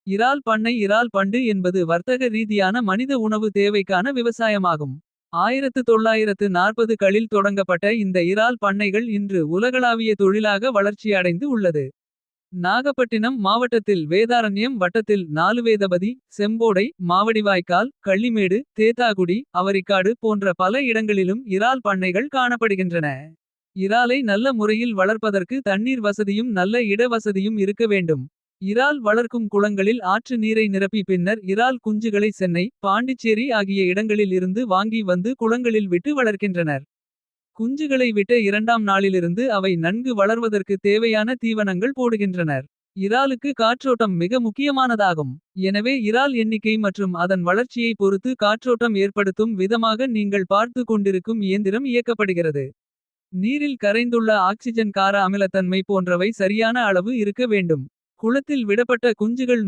இறால் பண்ணை இறால் பண்டு என்பது வர்த்தக ரீதியான மனித உணவு தேவைக்கான விவசாயமாகும். 1940களில் தொடங்கப்பட்ட இந்த இறால் பண்ணைகள் இன்று உலகளாவிய தொழிலாக வளர்ச்சியடைந்து உள்ளது. நாகப்பட்டினம் மாவட்டத்தில் வேதாரண்யம் வட்டத்தில் நாலுவேதபதி. செம்போடை மாவடிவாய்க்கால் கள்ளிமேடு தேத்தாகுடி அவரிக்காடு போன்ற பல இடங்களிலும் இறால் பண்ணைகள் காணப்படுகின்றன. இறாலை நல்ல முறையில் வளர்ப்பதற்கு தண்ணீர் வசதியும் நல்ல இட வசதியும் இருக்க வேண்டும். இறால் வளர்க்கும் குளங்களில் ஆற்று நீரை நிரப்பி பின்னர் இறால் குஞ்சுகளை சென்னை பாண்டிச்சேரி ஆகிய இடங்களில் இருந்து வாங்கி வந்து குளங்களில் விட்டு வளர்க்கின்றனர். குஞ்சுகளை விட்ட இரண்டாம் நாளிலிருந்து அவை நன்கு வளர்வதற்கு தேவையான தீவனங்கள் போடுகின்றனர். இறாலுக்கு காற்றோட்டம் மிக முக்கியமானதாகும். எனவே இறால் எண்ணிக்கை மற்றும் அதன் வளர்ச்சியை பொறுத்து காற்றோட்டம் ஏற்படுத்தும் விதமாக நீங்கள் பார்த்து கொண்டிருக்கும் இயந்திரம் இயக்கப்படுகிறது. நீரில் கரைந்துள்ள ஆக்சிஜன் கார அமிலத்தன்மை போன்றவை சரியான அளவு இருக்க வேண்டும். குளத்தில் விடப்பட்ட குஞ்சுகள்